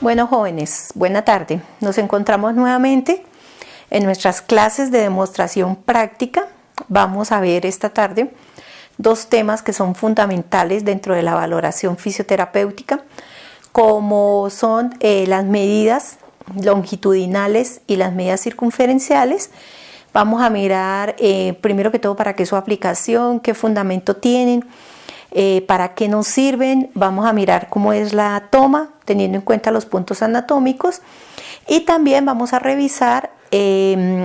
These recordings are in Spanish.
Bueno, jóvenes, buena tarde. Nos encontramos nuevamente en nuestras clases de demostración práctica. Vamos a ver esta tarde dos temas que son fundamentales dentro de la valoración fisioterapéutica, como son las medidas longitudinales y las medidas circunferenciales. Vamos a mirar primero que todo para qué es su aplicación, qué fundamento tienen, para qué nos sirven. Vamos a mirar cómo es la toma, teniendo en cuenta los puntos anatómicos, y también vamos a revisar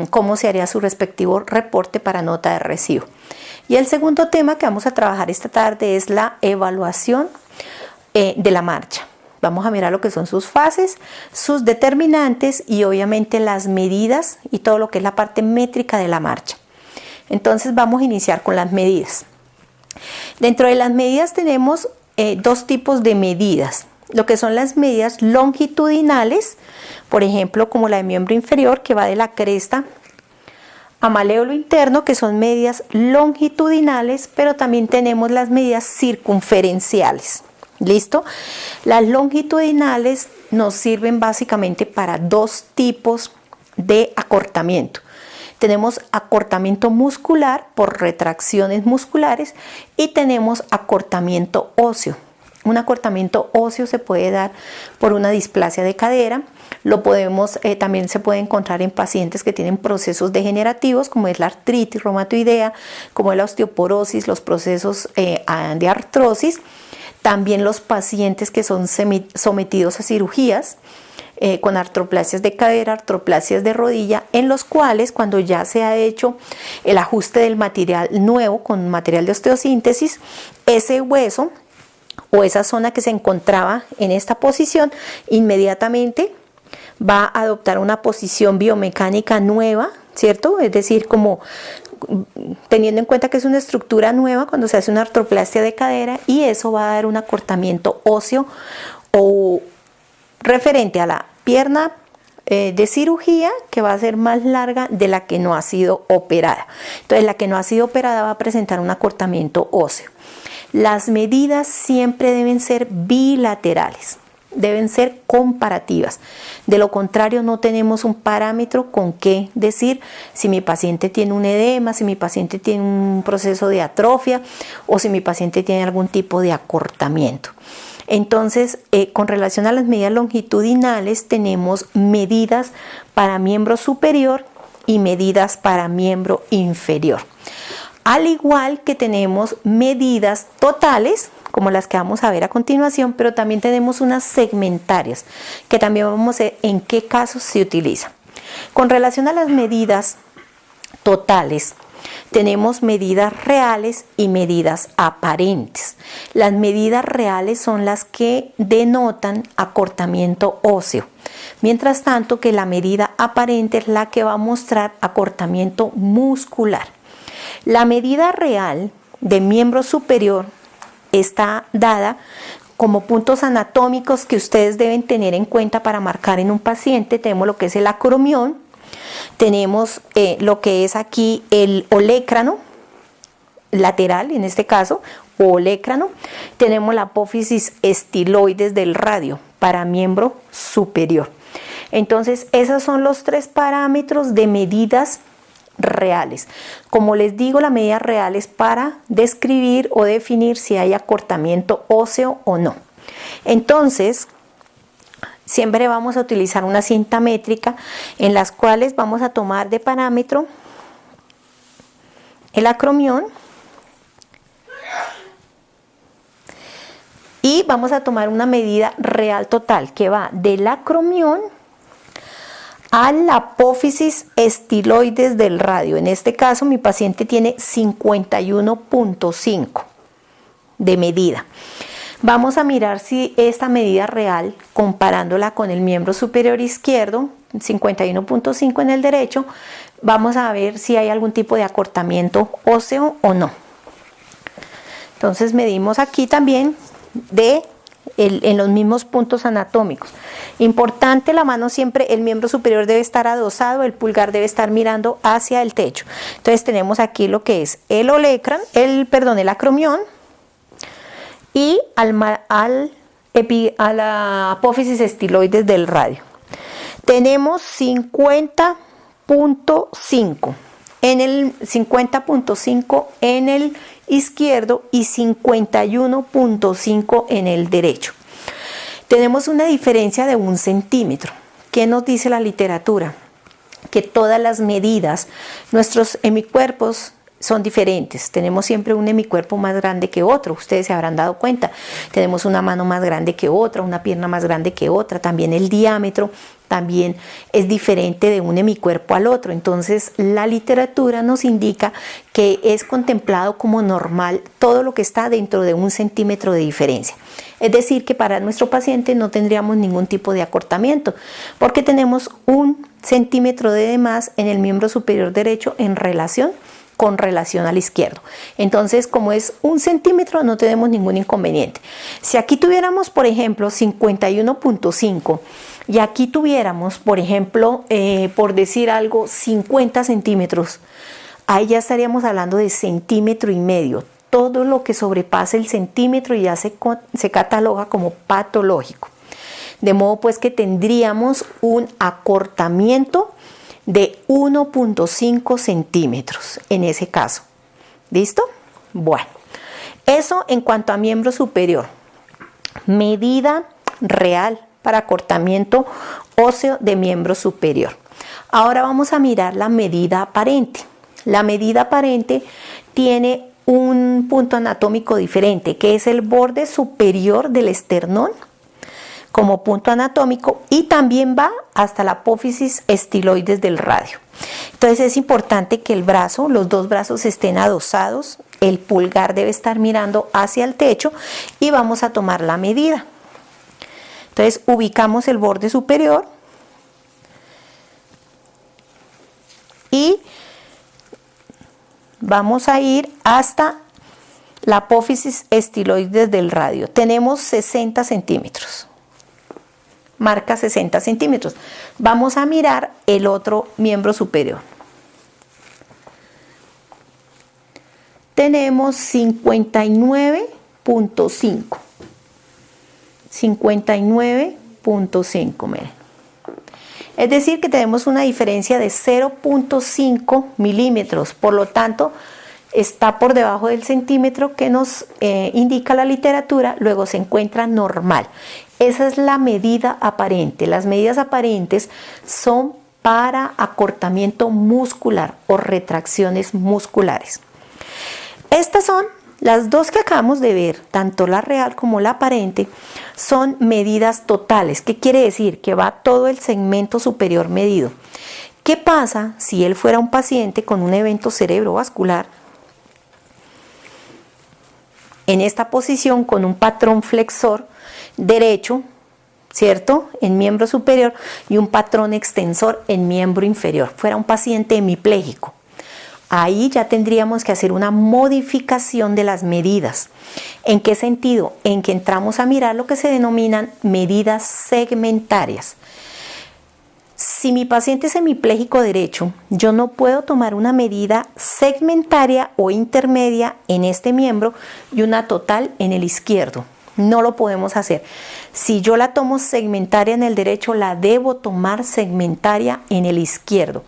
cómo se haría su respectivo reporte para nota de recibo. Y el segundo tema que vamos a trabajar esta tarde es la evaluación de la marcha. Vamos a mirar lo que son sus fases, sus determinantes y obviamente las medidas y todo lo que es la parte métrica de la marcha. Entonces vamos a iniciar con las medidas. Dentro de las medidas tenemos dos tipos de medidas. Lo que son las medidas longitudinales, por ejemplo, como la de miembro inferior, que va de la cresta a maléolo interno, que son medidas longitudinales, pero también tenemos las medidas circunferenciales. ¿Listo? Las longitudinales nos sirven básicamente para dos tipos de acortamiento. Tenemos acortamiento muscular por retracciones musculares y tenemos acortamiento óseo. Un acortamiento óseo se puede dar por una displasia de cadera. También se puede encontrar en pacientes que tienen procesos degenerativos, como es la artritis reumatoidea, como es la osteoporosis, los procesos de artrosis. También los pacientes que son sometidos a cirugías con artroplasias de cadera, artroplasias de rodilla, en los cuales cuando ya se ha hecho el ajuste del material nuevo con material de osteosíntesis, ese hueso o esa zona que se encontraba en esta posición inmediatamente va a adoptar una posición biomecánica nueva, ¿cierto? Es decir, como teniendo en cuenta que es una estructura nueva cuando se hace una artroplastia de cadera, y eso va a dar un acortamiento óseo o referente a la pierna de cirugía, que va a ser más larga de la que no ha sido operada. Entonces la que no ha sido operada va a presentar un acortamiento óseo. Las medidas siempre deben ser bilaterales, deben ser comparativas. De lo contrario, no tenemos un parámetro con qué decir si mi paciente tiene un edema, si mi paciente tiene un proceso de atrofia o si mi paciente tiene algún tipo de acortamiento. Entonces, con relación a las medidas longitudinales, tenemos medidas para miembro superior y medidas para miembro inferior. Al igual que tenemos medidas totales, como las que vamos a ver a continuación, pero también tenemos unas segmentarias, que también vamos a ver en qué casos se utilizan. Con relación a las medidas totales, tenemos medidas reales y medidas aparentes. Las medidas reales son las que denotan acortamiento óseo, mientras tanto que la medida aparente es la que va a mostrar acortamiento muscular. La medida real de miembro superior está dada como puntos anatómicos que ustedes deben tener en cuenta para marcar en un paciente. Tenemos lo que es el acromión, tenemos lo que es aquí el olecrano lateral, en este caso, o olecrano. Tenemos la apófisis estiloides del radio para miembro superior. Entonces, esos son los tres parámetros de medidas reales. Como les digo, la medida real es para describir o definir si hay acortamiento óseo o no. Entonces, siempre vamos a utilizar una cinta métrica en las cuales vamos a tomar de parámetro el acromión y vamos a tomar una medida real total que va del acromión a la apófisis estiloides del radio. En este caso mi paciente tiene 51.5 de medida. Vamos a mirar si esta medida real, comparándola con el miembro superior izquierdo, 51.5 en el derecho, vamos a ver si hay algún tipo de acortamiento óseo o no. Entonces medimos aquí también en los mismos puntos anatómicos. Importante, la mano siempre, el miembro superior debe estar adosado, el pulgar debe estar mirando hacia el techo. Entonces tenemos aquí lo que es el acromión, y al a la apófisis estiloides del radio. Tenemos 50.5 en el 50.5 en el izquierdo y 51.5 en el derecho. Tenemos una diferencia de 1 centímetro. ¿Qué nos dice la literatura? Que todas las medidas, nuestros hemicuerpos son diferentes. Tenemos siempre un hemicuerpo más grande que otro. Ustedes se habrán dado cuenta. Tenemos una mano más grande que otra, una pierna más grande que otra. También el diámetro también es diferente de un hemicuerpo al otro. Entonces la literatura nos indica que es contemplado como normal todo lo que está dentro de 1 centímetro de diferencia. Es decir, que para nuestro paciente no tendríamos ningún tipo de acortamiento porque tenemos 1 centímetro de más en el miembro superior derecho con relación al izquierdo. Entonces, como es 1 centímetro, no tenemos ningún inconveniente. Si aquí tuviéramos, por ejemplo, 51.5 y aquí tuviéramos, por ejemplo, por decir algo, 50 centímetros, ahí ya estaríamos hablando de 1,5 centímetros. Todo lo que sobrepase el centímetro ya se cataloga como patológico. De modo pues que tendríamos un acortamiento de 1.5 centímetros en ese caso. ¿Listo? Bueno, eso en cuanto a miembro superior. Medida real para acortamiento óseo de miembro superior. Ahora vamos a mirar la medida aparente. La medida aparente tiene un punto anatómico diferente, que es el borde superior del esternón como punto anatómico, y también va hasta la apófisis estiloides del radio. Entonces es importante que los dos brazos estén adosados, el pulgar debe estar mirando hacia el techo y vamos a tomar la medida. Entonces ubicamos el borde superior y vamos a ir hasta la apófisis estiloides del radio. Tenemos 60 centímetros. Marca 60 centímetros. Vamos a mirar el otro miembro superior. Tenemos 59.5. 59.5, miren. Es decir, que tenemos una diferencia de 0.5 milímetros. Por lo tanto, está por debajo del centímetro que nos indica la literatura, luego se encuentra normal. Esa es la medida aparente. Las medidas aparentes son para acortamiento muscular o retracciones musculares. Estas son las dos que acabamos de ver, tanto la real como la aparente, son medidas totales. ¿Qué quiere decir? Que va todo el segmento superior medido. ¿Qué pasa si él fuera un paciente con un evento cerebrovascular en esta posición con un patrón flexor derecho, ¿cierto?, en miembro superior y un patrón extensor en miembro inferior? Fuera un paciente hemipléjico. Ahí ya tendríamos que hacer una modificación de las medidas. ¿En qué sentido? En que entramos a mirar lo que se denominan medidas segmentarias. Si mi paciente es hemipléjico derecho, yo no puedo tomar una medida segmentaria o intermedia en este miembro y una total en el izquierdo. No lo podemos hacer. Si yo la tomo segmentaria en el derecho, la debo tomar segmentaria en el izquierdo.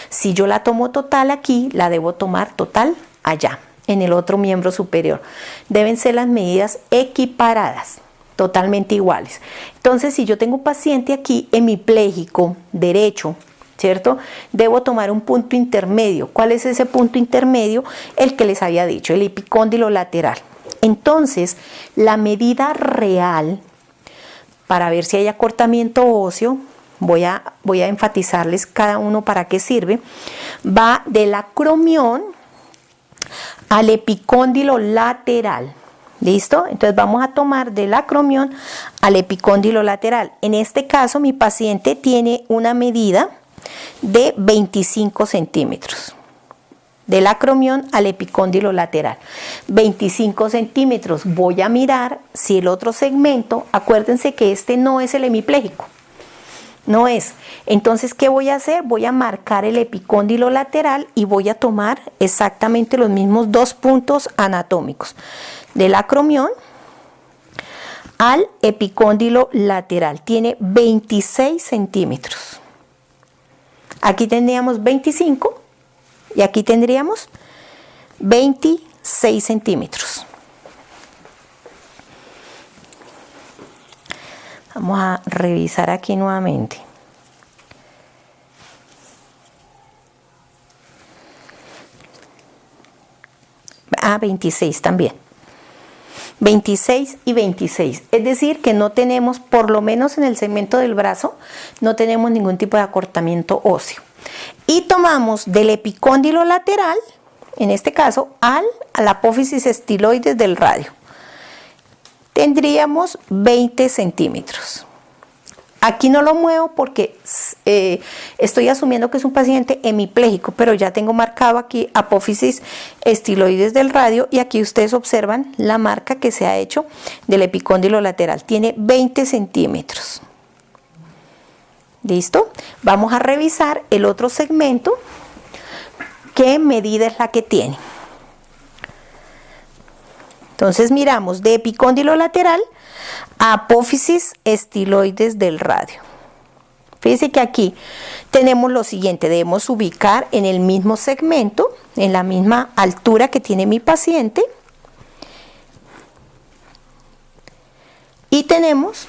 Si yo la tomo total aquí, la debo tomar total allá, en el otro miembro superior. Deben ser las medidas equiparadas, totalmente iguales. Entonces, si yo tengo un paciente aquí hemipléjico derecho, ¿cierto?, debo tomar un punto intermedio. ¿Cuál es ese punto intermedio? El que les había dicho, el epicóndilo lateral. Entonces, la medida real, para ver si hay acortamiento óseo, voy a enfatizarles cada uno para qué sirve, va del acromión al epicóndilo lateral. ¿Listo? Entonces vamos a tomar del acromión al epicóndilo lateral. En este caso, mi paciente tiene una medida de 25 centímetros. Del acromión al epicóndilo lateral. 25 centímetros. Voy a mirar si el otro segmento, acuérdense que este no es el hemipléjico. No es. Entonces, ¿qué voy a hacer? Voy a marcar el epicóndilo lateral y voy a tomar exactamente los mismos dos puntos anatómicos. Del acromión al epicóndilo lateral. Tiene 26 centímetros. Aquí tendríamos 25 y aquí tendríamos 26 centímetros. Vamos a revisar aquí nuevamente. Ah, 26 también. 26 y 26. Es decir, que no tenemos, por lo menos en el segmento del brazo, no tenemos ningún tipo de acortamiento óseo. Y tomamos del epicóndilo lateral, en este caso, a la apófisis estiloides del radio. Tendríamos 20 centímetros. Aquí no lo muevo porque estoy asumiendo que es un paciente hemipléjico, pero ya tengo marcado aquí apófisis estiloides del radio y aquí ustedes observan la marca que se ha hecho del epicóndilo lateral. Tiene 20 centímetros. ¿Listo? Vamos a revisar el otro segmento. ¿Qué medida es la que tiene? Entonces miramos de epicóndilo lateral a apófisis estiloides del radio. Fíjense que aquí tenemos lo siguiente, debemos ubicar en el mismo segmento, en la misma altura que tiene mi paciente. Y tenemos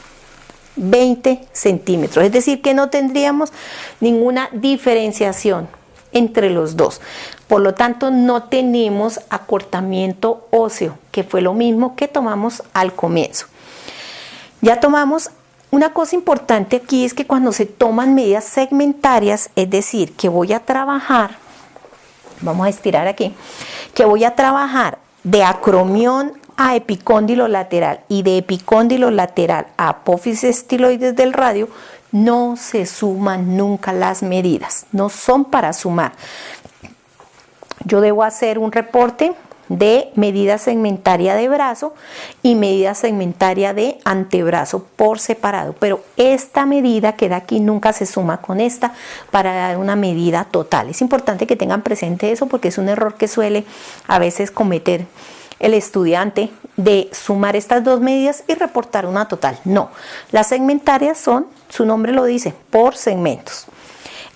20 centímetros, es decir que no tendríamos ninguna diferenciación entre los dos. Por lo tanto, no tenemos acortamiento óseo, que fue lo mismo que tomamos al comienzo. Ya tomamos, una cosa importante aquí es que cuando se toman medidas segmentarias, es decir, que voy a trabajar, vamos a estirar aquí, que voy a trabajar de acromión a epicóndilo lateral y de epicóndilo lateral a apófisis estiloides del radio, no se suman nunca las medidas, no son para sumar. Yo debo hacer un reporte de medida segmentaria de brazo y medida segmentaria de antebrazo por separado, pero esta medida que da aquí nunca se suma con esta para dar una medida total. Es importante que tengan presente eso porque es un error que suele a veces cometer el estudiante de sumar estas dos medidas y reportar una total. No, las segmentarias son, su nombre lo dice, por segmentos.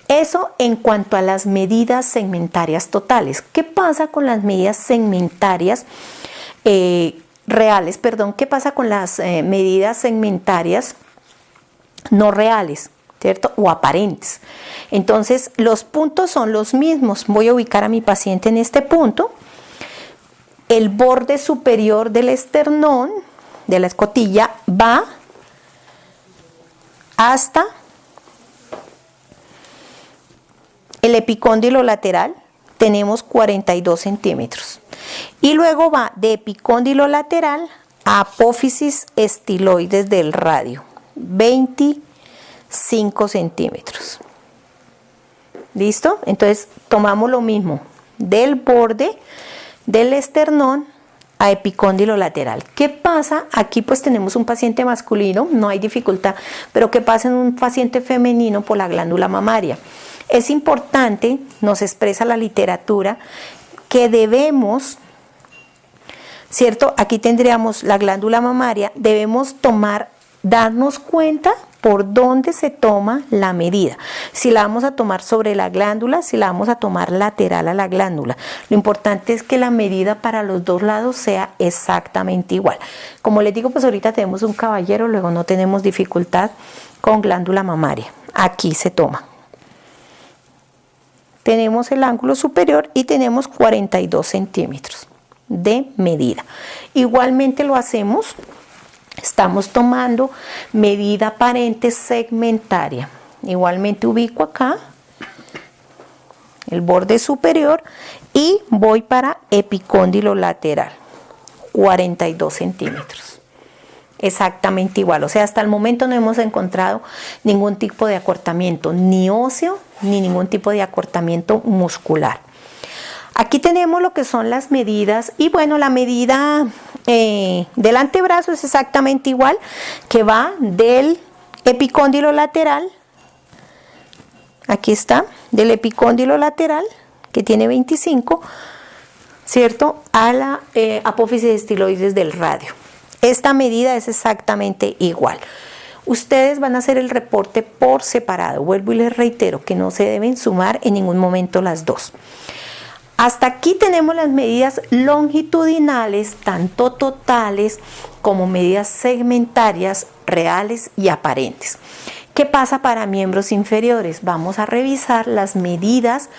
Eso en cuanto a las medidas segmentarias totales. ¿Qué pasa con las medidas segmentarias reales? Perdón, ¿qué pasa con las medidas segmentarias no reales, ¿cierto? O aparentes. Entonces, los puntos son los mismos. Voy a ubicar a mi paciente en este punto. El borde superior del esternón, de la escotilla, va hasta el epicóndilo lateral, tenemos 42 centímetros. Y luego va de epicóndilo lateral a apófisis estiloides del radio, 25 centímetros. ¿Listo? Entonces tomamos lo mismo del borde del esternón a epicóndilo lateral. ¿Qué pasa? Aquí pues tenemos un paciente masculino, no hay dificultad, pero ¿qué pasa en un paciente femenino por la glándula mamaria? Es importante, nos expresa la literatura, que debemos, ¿cierto? Aquí tendríamos la glándula mamaria, debemos darnos cuenta por dónde se toma la medida. Si la vamos a tomar sobre la glándula, si la vamos a tomar lateral a la glándula. Lo importante es que la medida para los dos lados sea exactamente igual. Como les digo, pues ahorita tenemos un caballero, luego no tenemos dificultad con glándula mamaria. Aquí se toma. Tenemos el ángulo superior y tenemos 42 centímetros de medida. Igualmente lo hacemos. Estamos tomando medida aparente segmentaria. Igualmente ubico acá el borde superior y voy para epicóndilo lateral, 42 centímetros. Exactamente igual, o sea, hasta el momento no hemos encontrado ningún tipo de acortamiento, ni óseo, ni ningún tipo de acortamiento muscular. Aquí tenemos lo que son las medidas y bueno, la medida del antebrazo es exactamente igual, que va del epicóndilo lateral, aquí está, del epicóndilo lateral, que tiene 25, ¿cierto? A la apófisis estiloides del radio. Esta medida es exactamente igual. Ustedes van a hacer el reporte por separado. Vuelvo y les reitero que no se deben sumar en ningún momento las dos. Hasta aquí tenemos las medidas longitudinales, tanto totales como medidas segmentarias, reales y aparentes. ¿Qué pasa para miembros inferiores? Vamos a revisar las medidas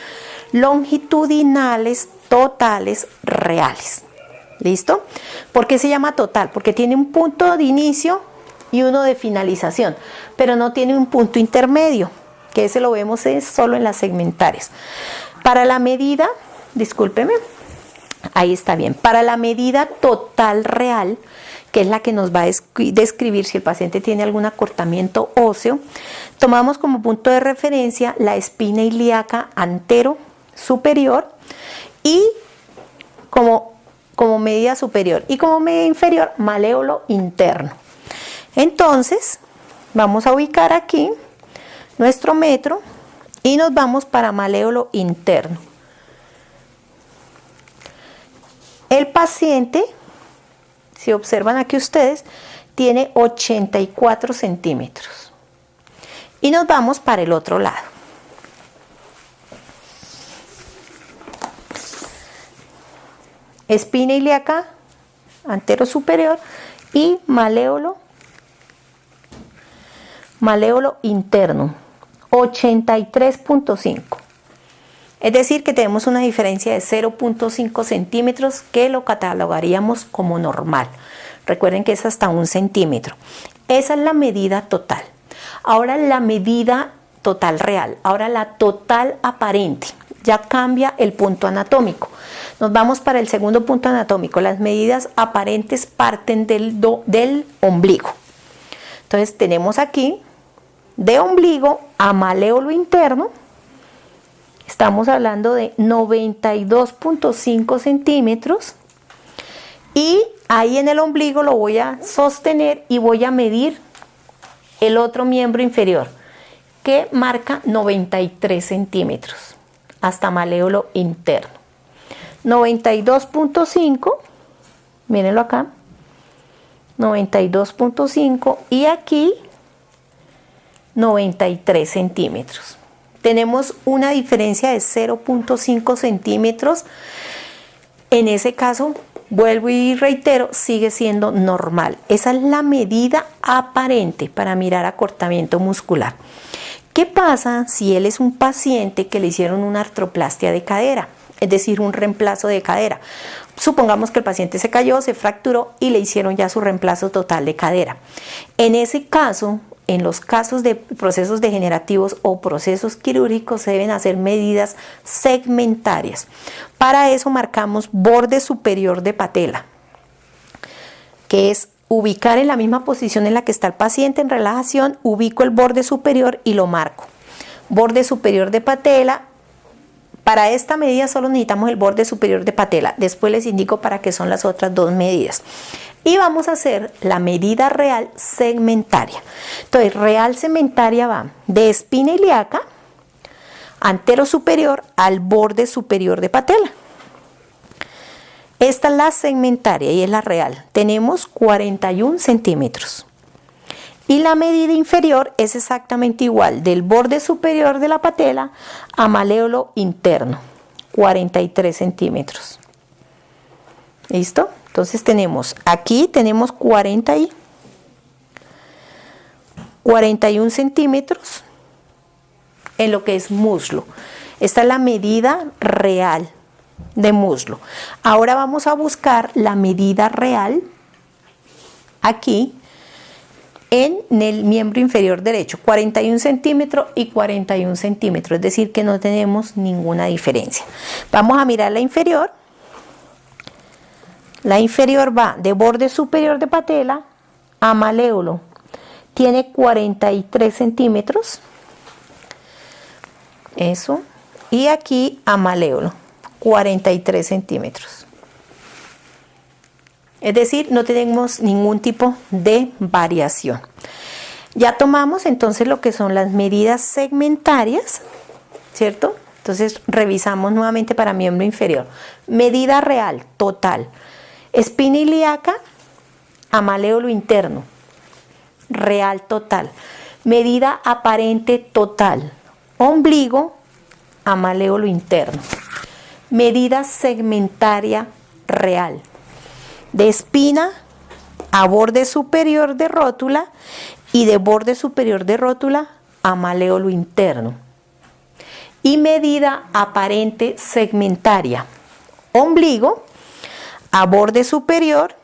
longitudinales, totales, reales. ¿Listo? ¿Por qué se llama total? Porque tiene un punto de inicio y uno de finalización, pero no tiene un punto intermedio, que ese lo vemos solo en las segmentarias. Para la medida, discúlpeme, ahí está bien. Para la medida total real, que es la que nos va a describir si el paciente tiene algún acortamiento óseo, tomamos como punto de referencia la espina ilíaca antero superior y como medida superior y como medida inferior maléolo interno. Entonces vamos a ubicar aquí nuestro metro y nos vamos para maléolo interno. El paciente, si observan aquí ustedes, tiene 84 centímetros. Y nos vamos para el otro lado. Espina ilíaca antero superior y maléolo interno, 83.5. Es decir, que tenemos una diferencia de 0.5 centímetros que lo catalogaríamos como normal. Recuerden que es hasta 1 centímetro. Esa es la medida total. Ahora la medida total real. Ahora la total aparente. Ya cambia el punto anatómico. Nos vamos para el segundo punto anatómico. Las medidas aparentes parten del ombligo. Entonces tenemos aquí de ombligo a maléolo interno. Estamos hablando de 92.5 centímetros y ahí en el ombligo lo voy a sostener y voy a medir el otro miembro inferior que marca 93 centímetros hasta maléolo interno. 92.5, mírenlo acá, 92.5 y aquí 93 centímetros. Tenemos una diferencia de 0.5 centímetros. En ese caso, vuelvo y reitero, sigue siendo normal. Esa es la medida aparente para mirar acortamiento muscular. ¿Qué pasa si él es un paciente que le hicieron una artroplastia de cadera? Es decir, un reemplazo de cadera. Supongamos que el paciente se cayó, se fracturó y le hicieron ya su reemplazo total de cadera. En ese caso, en los casos de procesos degenerativos o procesos quirúrgicos se deben hacer medidas segmentarias. Para eso marcamos borde superior de patela, que es ubicar en la misma posición en la que está el paciente en relajación, ubico el borde superior y lo marco. Borde superior de patela. Para esta medida solo necesitamos el borde superior de patela. Después les indico para qué son las otras dos medidas. Y vamos a hacer la medida real segmentaria. Entonces, real segmentaria va de espina ilíaca, antero superior al borde superior de patela. Esta es la segmentaria y es la real. Tenemos 41 centímetros. Y la medida inferior es exactamente igual, del borde superior de la patela a maléolo interno, 43 centímetros. ¿Listo? Entonces aquí tenemos 41 centímetros en lo que es muslo. Esta es la medida real de muslo. Ahora vamos a buscar la medida real aquí en el miembro inferior derecho, 41 centímetros y 41 centímetros, es decir que no tenemos ninguna diferencia. Vamos a mirar la inferior. La inferior va de borde superior de patela a maléolo. Tiene 43 centímetros. Eso. Y aquí a maléolo, 43 centímetros. Es decir, no tenemos ningún tipo de variación. Ya tomamos entonces lo que son las medidas segmentarias, ¿cierto? Entonces revisamos nuevamente para miembro inferior. Medida real, total. Espina ilíaca, a maléolo interno, real total. Medida aparente total, ombligo a maléolo interno. Medida segmentaria real, de espina a borde superior de rótula y de borde superior de rótula a maléolo interno. Y medida aparente segmentaria, ombligo a borde superior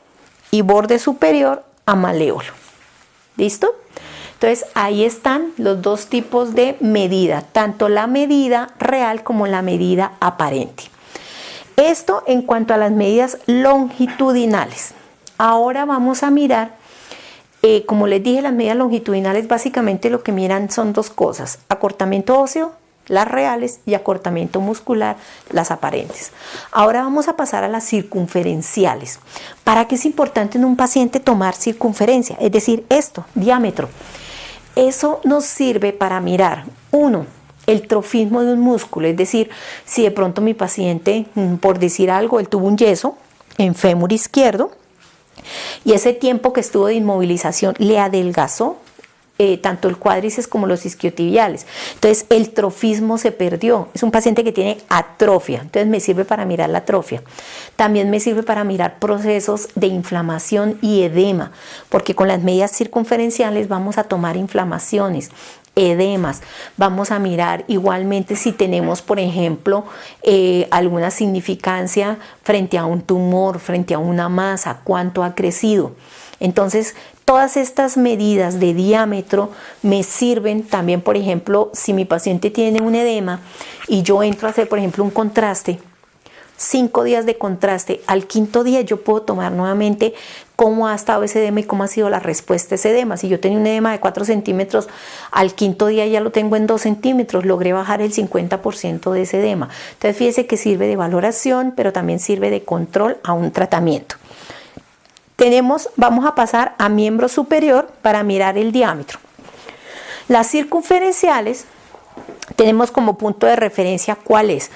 y borde superior a maléolo. ¿Listo? Entonces ahí están los dos tipos de medida, tanto la medida real como la medida aparente. Esto en cuanto a las medidas longitudinales. Ahora vamos a mirar, como les dije, las medidas longitudinales básicamente lo que miran son dos cosas: acortamiento óseo, las reales, y acortamiento muscular, las aparentes. Ahora vamos a pasar a las circunferenciales. ¿Para qué es importante en un paciente tomar circunferencia? Es decir, esto, diámetro. Eso nos sirve para mirar, uno, el trofismo de un músculo, es decir, si de pronto mi paciente, por decir algo, él tuvo un yeso en fémur izquierdo y ese tiempo que estuvo de inmovilización le adelgazó tanto el cuádriceps como los isquiotibiales. Entonces el trofismo se perdió. Es un paciente que tiene atrofia. Entonces me sirve para mirar la atrofia. También me sirve para mirar procesos de inflamación y edema, porque con las medidas circunferenciales vamos a tomar inflamaciones, edemas. Vamos a mirar igualmente si tenemos, por ejemplo, alguna significancia frente a un tumor, frente a una masa, cuánto ha crecido. Entonces, todas estas medidas de diámetro me sirven también, por ejemplo, si mi paciente tiene un edema y yo entro a hacer, por ejemplo, un contraste, 5 días de contraste, al quinto día yo puedo tomar nuevamente cómo ha estado ese edema y cómo ha sido la respuesta a ese edema. Si yo tenía un edema de 4 centímetros, al quinto día ya lo tengo en 2 centímetros, logré bajar el 50% de ese edema. Entonces fíjese que sirve de valoración, pero también sirve de control a un tratamiento. Vamos a pasar a miembro superior para mirar el diámetro. Las circunferenciales tenemos como punto de referencia, ¿cuál es?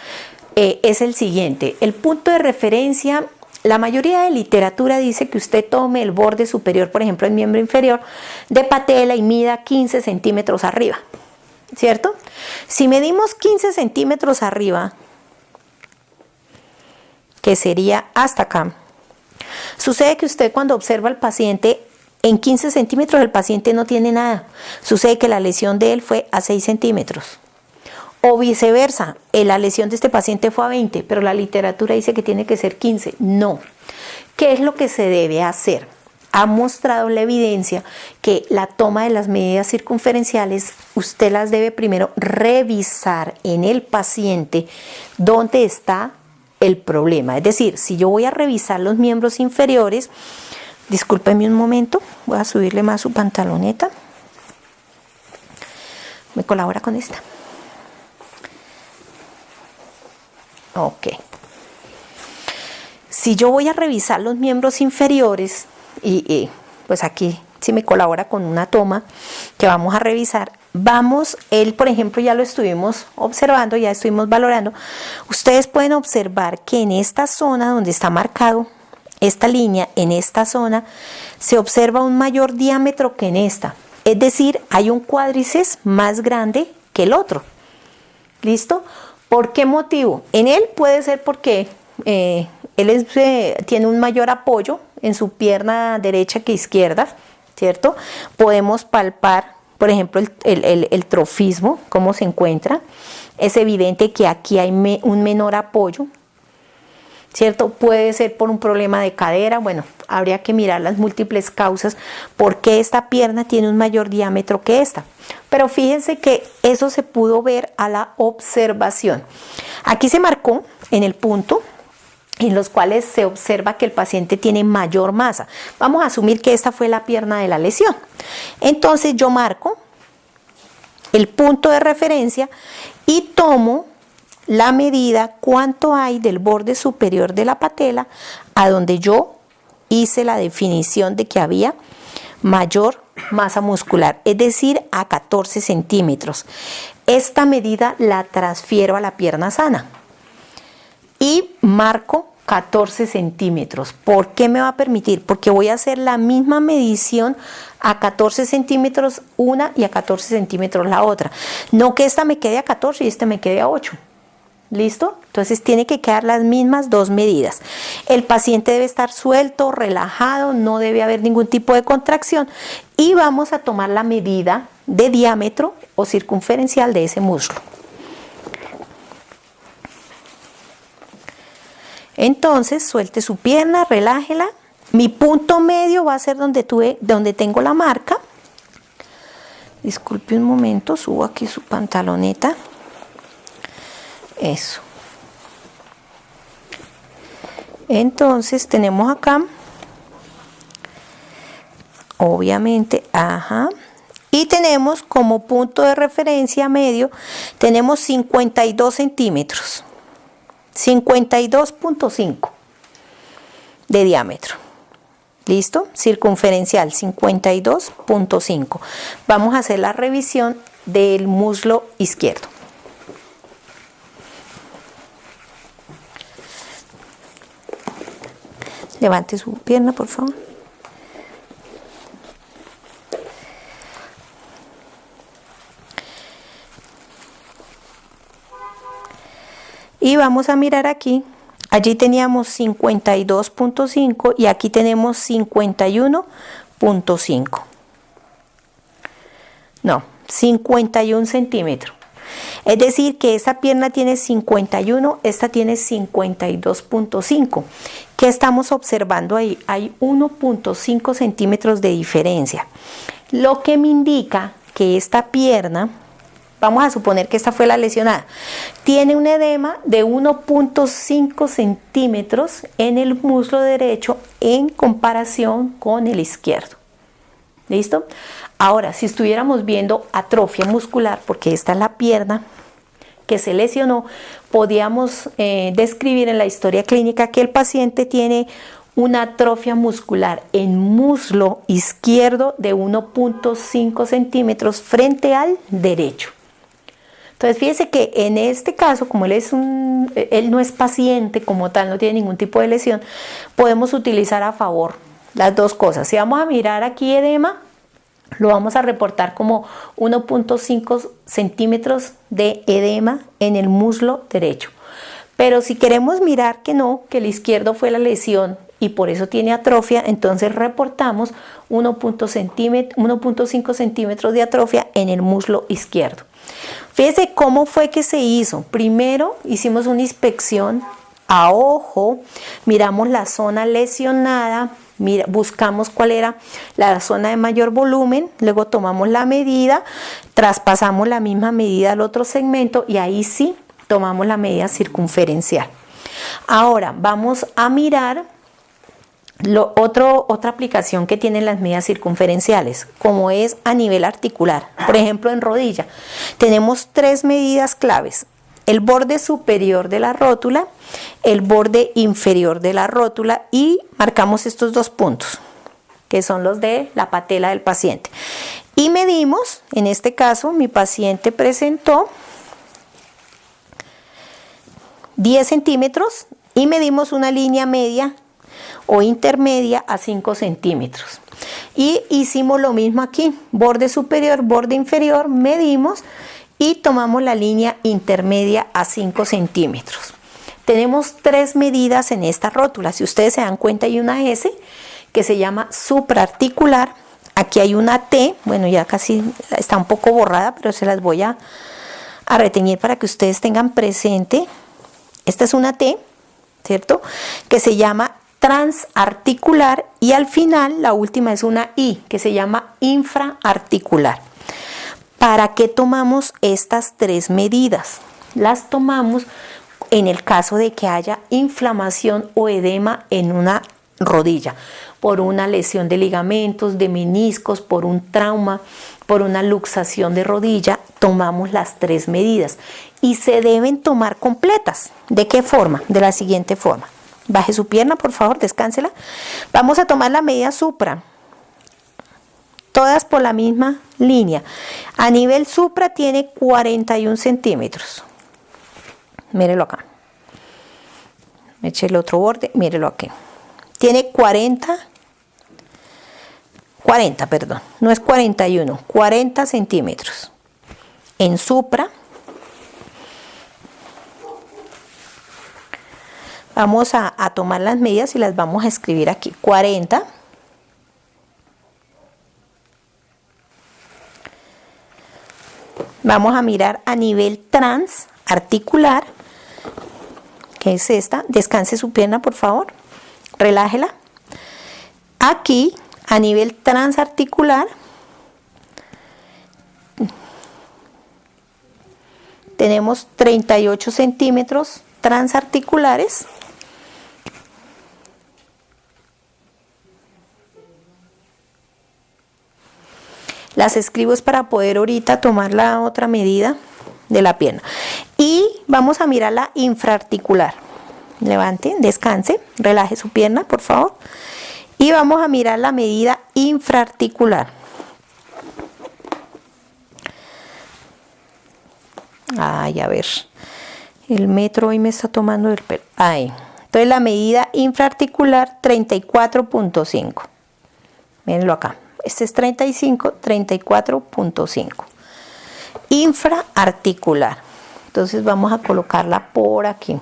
Es el siguiente. El punto de referencia, la mayoría de literatura dice que usted tome el borde superior, por ejemplo, el miembro inferior de patela y mida 15 centímetros arriba, ¿cierto? Si medimos 15 centímetros arriba, que sería hasta acá, sucede que usted cuando observa al paciente, en 15 centímetros el paciente no tiene nada. Sucede que la lesión de él fue a 6 centímetros. O viceversa, la lesión de este paciente fue a 20, pero la literatura dice que tiene que ser 15. No. ¿Qué es lo que se debe hacer? Ha mostrado la evidencia que la toma de las medidas circunferenciales, usted las debe primero revisar en el paciente dónde está el problema. Es decir, si yo voy a revisar los miembros inferiores, discúlpeme un momento, voy a subirle más su pantaloneta. ¿Me colabora con esta? Ok. Si yo voy a revisar los miembros inferiores, pues aquí si me colabora con una toma que vamos a revisar, él por ejemplo ya lo estuvimos observando, ya estuvimos valorando. Ustedes pueden observar que en esta zona donde está marcado esta línea, en esta zona se observa un mayor diámetro que en esta. Es decir, hay un cuádriceps más grande que el otro. ¿Listo? ¿Por qué motivo? En él puede ser porque él tiene un mayor apoyo en su pierna derecha que izquierda, ¿cierto? Podemos palpar, por ejemplo, el trofismo, cómo se encuentra. Es evidente que aquí hay un menor apoyo, ¿cierto? Puede ser por un problema de cadera. Bueno, habría que mirar las múltiples causas por qué esta pierna tiene un mayor diámetro que esta. Pero fíjense que eso se pudo ver a la observación. Aquí se marcó en el punto en los cuales se observa que el paciente tiene mayor masa. Vamos a asumir que esta fue la pierna de la lesión. Entonces yo marco el punto de referencia y tomo la medida, cuánto hay del borde superior de la patela a donde yo hice la definición de que había mayor masa muscular, es decir, a 14 centímetros. Esta medida la transfiero a la pierna sana y marco 14 centímetros. ¿Por qué me va a permitir? Porque voy a hacer la misma medición a 14 centímetros una y a 14 centímetros la otra. No que esta me quede a 14 y esta me quede a 8. ¿Listo? Entonces tiene que quedar las mismas dos medidas. El paciente debe estar suelto, relajado, no debe haber ningún tipo de contracción. Y vamos a tomar la medida de diámetro o circunferencial de ese muslo. Entonces suelte su pierna, relájela. Mi punto medio va a ser donde tengo la marca. Disculpe un momento, subo aquí su pantaloneta. Eso. Entonces tenemos acá, obviamente, y tenemos como punto de referencia medio, tenemos 52 centímetros. 52.5 de diámetro. ¿Listo? Circunferencial 52.5. Vamos a hacer la revisión del muslo izquierdo. Levante su pierna, por favor. Y vamos a mirar aquí, allí teníamos 52.5 y aquí tenemos 51.5. No, 51 centímetros. Es decir, que esta pierna tiene 51, esta tiene 52.5. ¿Qué estamos observando ahí? Hay 1.5 centímetros de diferencia. Lo que me indica que esta pierna, vamos a suponer que esta fue la lesionada, tiene un edema de 1.5 centímetros en el muslo derecho en comparación con el izquierdo. ¿Listo? Ahora, si estuviéramos viendo atrofia muscular, porque esta es la pierna que se lesionó, podíamos describir en la historia clínica que el paciente tiene una atrofia muscular en muslo izquierdo de 1.5 centímetros frente al derecho. Entonces fíjese que en este caso, como él no es paciente como tal, no tiene ningún tipo de lesión, podemos utilizar a favor las dos cosas. Si vamos a mirar aquí edema, lo vamos a reportar como 1.5 centímetros de edema en el muslo derecho. Pero si queremos mirar que no, que el izquierdo fue la lesión y por eso tiene atrofia, entonces reportamos 1.5 centímetros de atrofia en el muslo izquierdo. Fíjese cómo fue que se hizo. Primero hicimos una inspección a ojo, miramos la zona lesionada, buscamos cuál era la zona de mayor volumen, luego tomamos la medida, traspasamos la misma medida al otro segmento y ahí sí tomamos la medida circunferencial. Ahora vamos a mirar otra aplicación que tienen las medidas circunferenciales, como es a nivel articular. Por ejemplo, en rodilla tenemos tres medidas claves: el borde superior de la rótula, el borde inferior de la rótula, y marcamos estos dos puntos, que son los de la patela del paciente. Y medimos, en este caso, mi paciente presentó 10 centímetros y medimos una línea media o intermedia a 5 centímetros. Y hicimos lo mismo aquí, borde superior, borde inferior, medimos y tomamos la línea intermedia a 5 centímetros. Tenemos tres medidas en esta rótula. Si ustedes se dan cuenta, hay una S que se llama supraarticular. Aquí hay una T, bueno, ya casi está un poco borrada, pero se las voy a retener para que ustedes tengan presente. Esta es una T, ¿cierto? Que se llama transarticular, y al final la última es una I que se llama infraarticular. ¿Para qué tomamos estas tres medidas? Las tomamos en el caso de que haya inflamación o edema en una rodilla, por una lesión de ligamentos, de meniscos, por un trauma, por una luxación de rodilla. Tomamos las tres medidas y se deben tomar completas. ¿De qué forma? De la siguiente forma. Baje su pierna, por favor, descánsela. Vamos a tomar la medida supra, todas por la misma línea. A nivel supra tiene 41 centímetros. Mírelo acá. Me eché el otro borde, mírelo aquí. Tiene 40, perdón, no es 41, 40 centímetros. En supra, vamos a tomar las medidas y las vamos a escribir aquí. 40. Vamos a mirar a nivel transarticular, que es esta. Descanse su pierna, por favor. Relájela. Aquí, a nivel transarticular, tenemos 38 centímetros transarticulares. Las escribo es para poder ahorita tomar la otra medida de la pierna. Y vamos a mirar la infraarticular. Levante, descanse, relaje su pierna, por favor. Y vamos a mirar la medida infraarticular. Ay, a ver. El metro hoy me está tomando el pelo. Ahí. Entonces la medida infraarticular 34.5. Mírenlo acá. Este es 35, 34.5. Infraarticular. Entonces vamos a colocarla por aquí.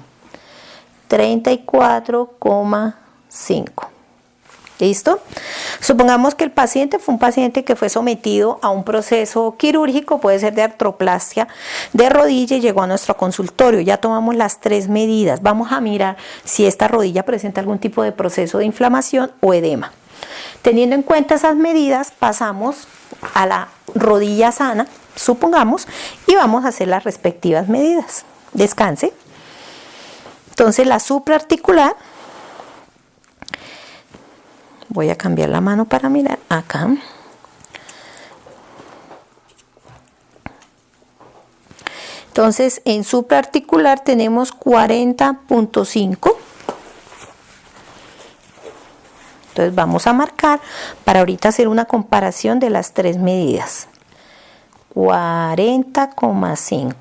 34,5. ¿Listo? Supongamos que el paciente fue un paciente que fue sometido a un proceso quirúrgico, puede ser de artroplastia de rodilla, y llegó a nuestro consultorio. Ya tomamos las 3 medidas. Vamos a mirar si esta rodilla presenta algún tipo de proceso de inflamación o edema. Teniendo en cuenta esas medidas, pasamos a la rodilla sana, supongamos, y vamos a hacer las respectivas medidas. Descanse. Entonces la supraarticular, voy a cambiar la mano para mirar acá. Entonces en supraarticular tenemos 40.5. Entonces vamos a marcar para ahorita hacer una comparación de las 3 medidas. 40,5.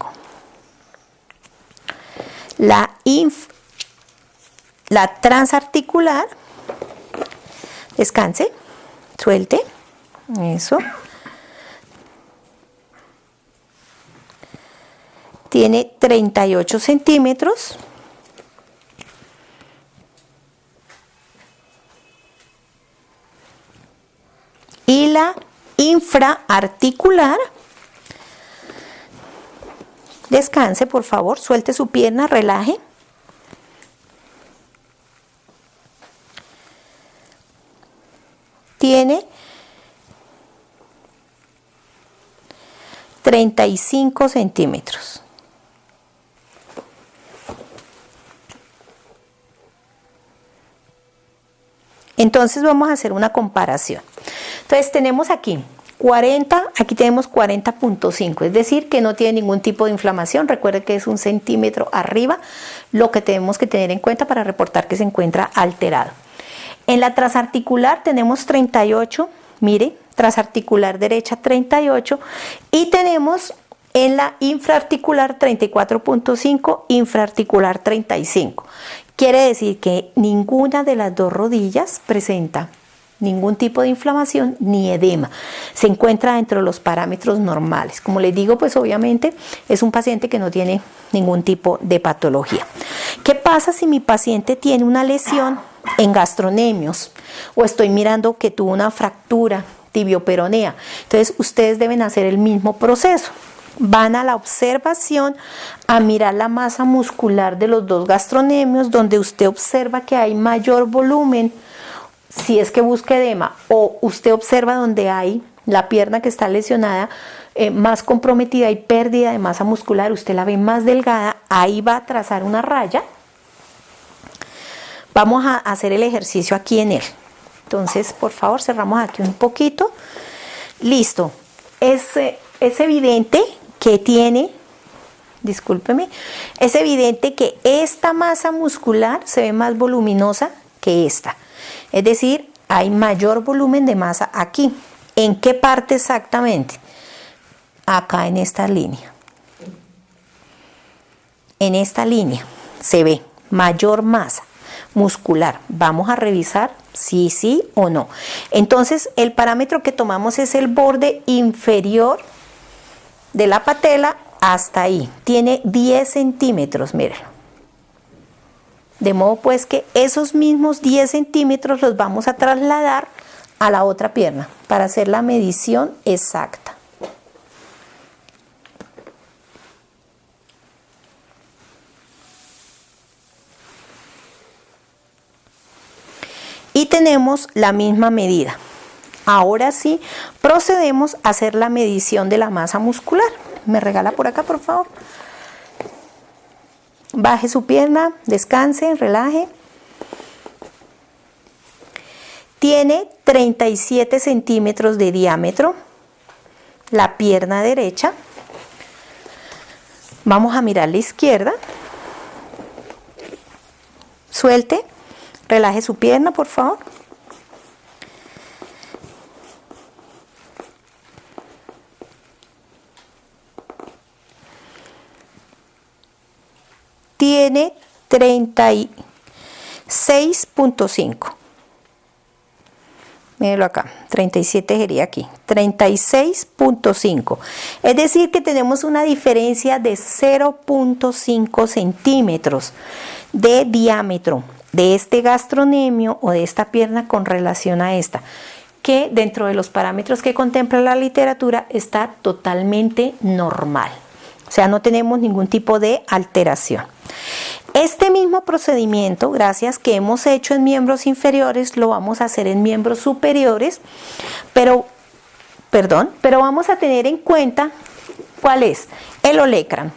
La transarticular, descanse, suelte, eso. Tiene 38 centímetros. Y la infraarticular, descanse, por favor, suelte su pierna, relaje. Tiene 35 centímetros. Entonces vamos a hacer una comparación. Entonces tenemos aquí 40, aquí tenemos 40.5, es decir, que no tiene ningún tipo de inflamación. Recuerde que es 1 centímetro arriba lo que tenemos que tener en cuenta para reportar que se encuentra alterado. En la transarticular tenemos 38, mire, transarticular derecha 38, y tenemos en la infraarticular 34.5, infraarticular 35. Quiere decir que ninguna de las 2 rodillas presenta ningún tipo de inflamación ni edema. Se encuentra dentro de los parámetros normales. Como les digo, pues obviamente es un paciente que no tiene ningún tipo de patología. ¿Qué pasa si mi paciente tiene una lesión en gastronemios o estoy mirando que tuvo una fractura tibioperonea? Entonces ustedes deben hacer el mismo proceso. Van a la observación a mirar la masa muscular de los 2 gastronemios, donde usted observa que hay mayor volumen, si es que busca edema, o usted observa donde hay la pierna que está lesionada más comprometida y pérdida de masa muscular, usted la ve más delgada, ahí va a trazar una raya. Vamos a hacer el ejercicio aquí en él. Entonces, por favor, cerramos aquí un poquito. Listo. Es evidente que tiene, discúlpeme, es evidente que esta masa muscular se ve más voluminosa que esta. Es decir, hay mayor volumen de masa aquí. ¿En qué parte exactamente? Acá en esta línea. En esta línea se ve mayor masa muscular. Vamos a revisar si sí o no. Entonces, el parámetro que tomamos es el borde inferior de la patela hasta ahí. Tiene 10 centímetros, miren. De modo pues que esos mismos 10 centímetros los vamos a trasladar a la otra pierna para hacer la medición exacta. Y tenemos la misma medida. Ahora sí, procedemos a hacer la medición de la masa muscular. ¿Me regala por acá, por favor? Baje su pierna, descanse, relaje. Tiene 37 centímetros de diámetro la pierna derecha. Vamos a mirar la izquierda. Suelte. Relaje su pierna, por favor. Tiene 36.5. Mírenlo acá, 37 sería aquí, 36.5. Es decir que tenemos una diferencia de 0.5 centímetros de diámetro de este gastronemio o de esta pierna con relación a esta, que dentro de los parámetros que contempla la literatura está totalmente normal. O sea, no tenemos ningún tipo de alteración. Este mismo procedimiento, gracias, que hemos hecho en miembros inferiores, lo vamos a hacer en miembros superiores, pero vamos a tener en cuenta cuál es el olecrano.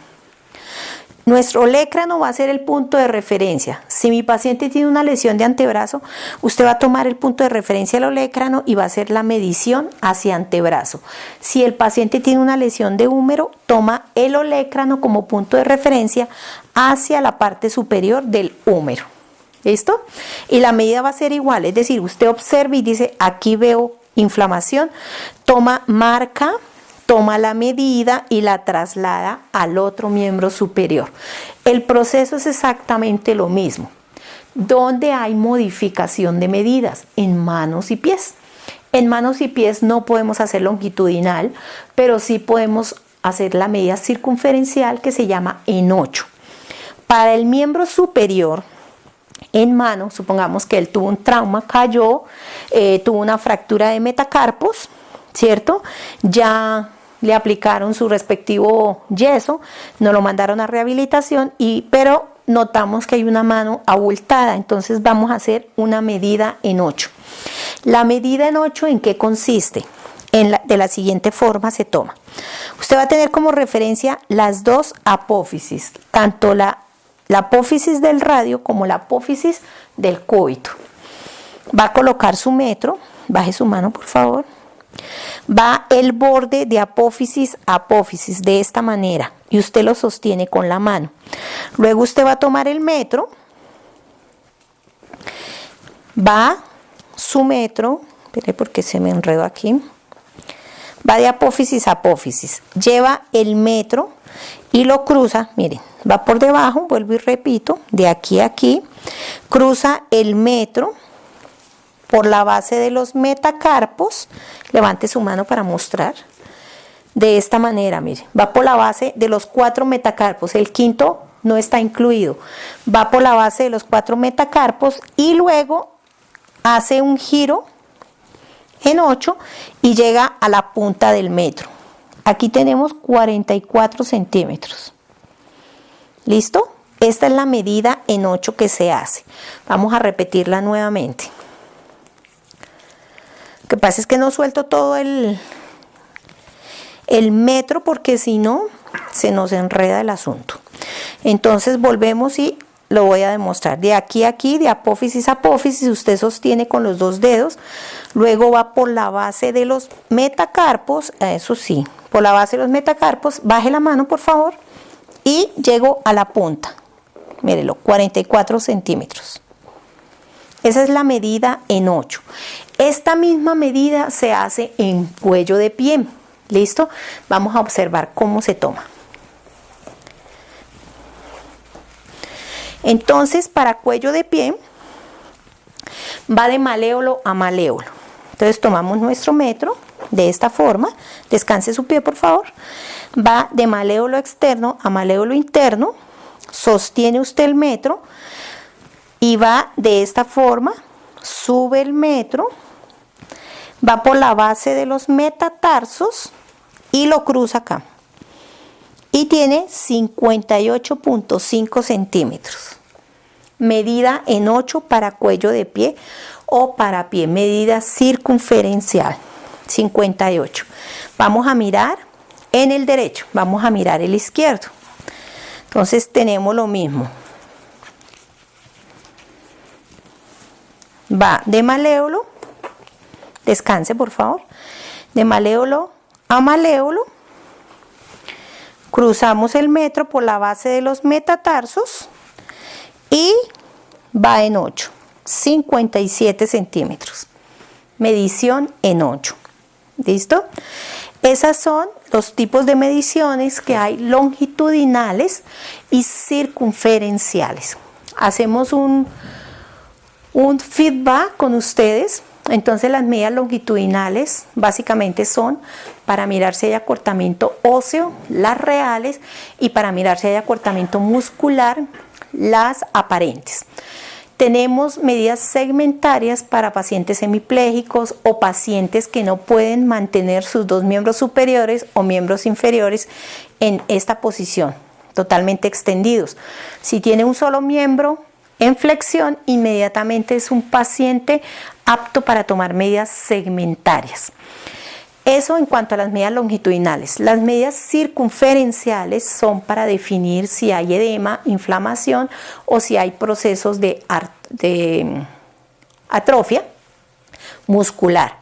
Nuestro olecrano va a ser el punto de referencia. Si mi paciente tiene una lesión de antebrazo, usted va a tomar el punto de referencia del olecrano y va a hacer la medición hacia antebrazo. Si el paciente tiene una lesión de húmero, toma el olecrano como punto de referencia hacia la parte superior del húmero. ¿Listo? Y la medida va a ser igual, es decir, usted observa y dice, aquí veo inflamación, marca toma la medida y la traslada al otro miembro superior. El proceso es exactamente lo mismo. ¿Dónde hay modificación de medidas? En manos y pies. En manos y pies no podemos hacer longitudinal, pero sí podemos hacer la medida circunferencial que se llama en 8. Para el miembro superior, en mano, supongamos que él tuvo un trauma, cayó, tuvo una fractura de metacarpos, ¿cierto? Ya le aplicaron su respectivo yeso, nos lo mandaron a rehabilitación, pero notamos que hay una mano abultada, entonces vamos a hacer una medida en 8. La medida en 8, ¿en qué consiste? De la siguiente forma se toma. Usted va a tener como referencia las dos apófisis, tanto la apófisis del radio como la apófisis del cúbito. Va a colocar su metro, baje su mano por favor. Va el borde de apófisis a apófisis de esta manera y usted lo sostiene con la mano. Luego usted va a tomar el metro, va su metro, espere porque se me enredó aquí, va de apófisis a apófisis, lleva el metro y lo cruza, miren, va por debajo, vuelvo y repito, de aquí a aquí, cruza el metro por la base de los metacarpos, levante su mano para mostrar, de esta manera, mire, va por la base de los 4 metacarpos, el quinto no está incluido, va por la base de los 4 metacarpos y luego hace un giro en 8 y llega a la punta del metro. Aquí tenemos 44 centímetros. ¿Listo? Esta es la medida en 8 que se hace. Vamos a repetirla nuevamente. Lo que pasa es que no suelto todo el metro porque si no se nos enreda el asunto. Entonces volvemos y lo voy a demostrar. De aquí a aquí, de apófisis a apófisis, usted sostiene con los 2 dedos, luego va por la base de los metacarpos, eso sí, por la base de los metacarpos, baje la mano por favor, y llego a la punta, mírelo, 44 centímetros. Esa es la medida en 8. Esta misma medida se hace en cuello de pie. ¿Listo? Vamos a observar cómo se toma. Entonces, para cuello de pie, va de maléolo a maléolo. Entonces tomamos nuestro metro de esta forma, descanse su pie por favor, va de maléolo externo a maléolo interno, sostiene usted el metro y va de esta forma, sube el metro, va por la base de los metatarsos y lo cruza acá. Y tiene 58.5 centímetros. Medida en 8 para cuello de pie o para pie, medida circunferencial, 58. Vamos a mirar en el derecho, vamos a mirar el izquierdo. Entonces tenemos lo mismo. Va de maléolo, descanse por favor, de maléolo a maléolo, cruzamos el metro por la base de los metatarsos y va en 8, 57 centímetros, medición en 8, ¿listo? Esas son los tipos de mediciones que hay longitudinales y circunferenciales. Hacemos un feedback con ustedes. Entonces las medidas longitudinales básicamente son para mirar si hay acortamiento óseo, las reales, y para mirar si hay acortamiento muscular, las aparentes. Tenemos medidas segmentarias para pacientes hemipléjicos o pacientes que no pueden mantener sus dos miembros superiores o miembros inferiores en esta posición, totalmente extendidos. Si tiene un solo miembro en flexión, inmediatamente es un paciente apto para tomar medidas segmentarias. Eso en cuanto a las medidas longitudinales. Las medidas circunferenciales son para definir si hay edema, inflamación o si hay procesos de atrofia muscular.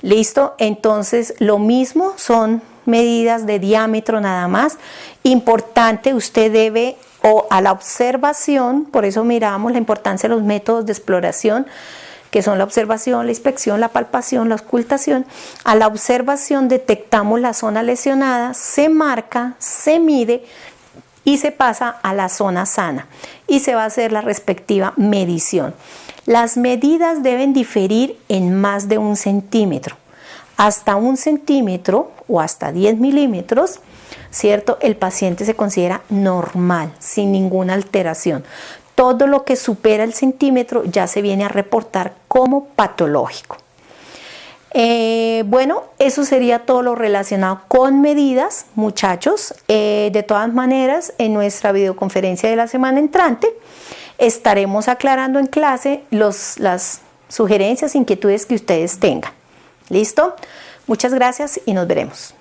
¿Listo? Entonces lo mismo, son medidas de diámetro nada más. Importante, usted debe, o a la observación, por eso miramos la importancia de los métodos de exploración, que son la observación, la inspección, la palpación, la auscultación. A la observación detectamos la zona lesionada, se marca, se mide y se pasa a la zona sana y se va a hacer la respectiva medición. Las medidas deben diferir en más de 1 centímetro. Hasta 1 centímetro o hasta 10 milímetros, ¿cierto? El paciente se considera normal, sin ninguna alteración. Todo lo que supera el centímetro ya se viene a reportar como patológico. Bueno, eso sería todo lo relacionado con medidas, muchachos. De todas maneras, en nuestra videoconferencia de la semana entrante estaremos aclarando en clase las sugerencias, inquietudes que ustedes tengan. ¿Listo? Muchas gracias y nos veremos.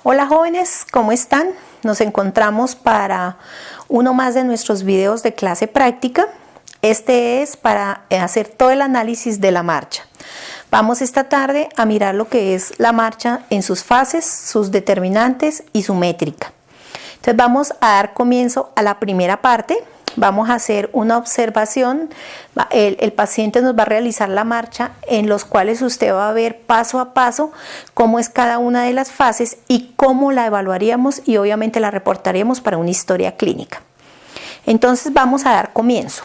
Hola jóvenes, ¿cómo están? Nos encontramos para uno más de nuestros videos de clase práctica. Este es para hacer todo el análisis de la marcha. Vamos esta tarde a mirar lo que es la marcha en sus fases, sus determinantes y su métrica. Entonces vamos a dar comienzo a la primera parte. Vamos a hacer una observación. El paciente nos va a realizar la marcha en los cuales usted va a ver paso a paso cómo es cada una de las fases y cómo la evaluaríamos y obviamente la reportaríamos para una historia clínica. Entonces vamos a dar comienzo.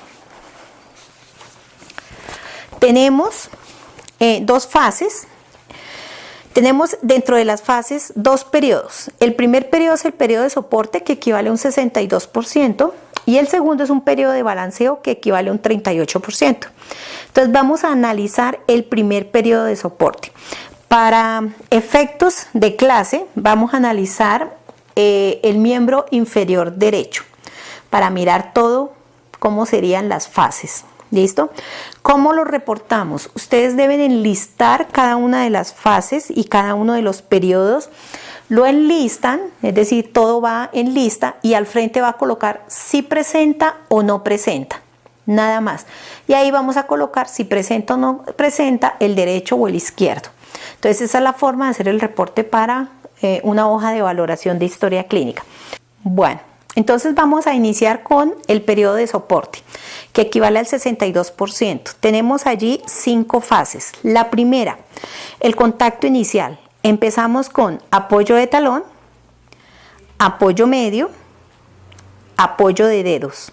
Tenemos dos fases. Tenemos dentro de las fases dos periodos. El primer periodo es el periodo de soporte, que equivale a un 62%, y el segundo es un periodo de balanceo, que equivale a un 38%. Entonces vamos a analizar el primer periodo de soporte. Para efectos de clase vamos a analizar el miembro inferior derecho para mirar todo cómo serían las fases. ¿Listo? ¿Cómo lo reportamos? Ustedes deben enlistar cada una de las fases y cada uno de los periodos. Lo enlistan, es decir, todo va en lista y al frente va a colocar si presenta o no presenta. Nada más. Y ahí vamos a colocar si presenta o no presenta el derecho o el izquierdo. Entonces esa es la forma de hacer el reporte para una hoja de valoración de historia clínica. Bueno. Entonces vamos a iniciar con el periodo de soporte, que equivale al 62%. Tenemos allí 5 fases. La primera, el contacto inicial. Empezamos con apoyo de talón, apoyo medio, apoyo de dedos.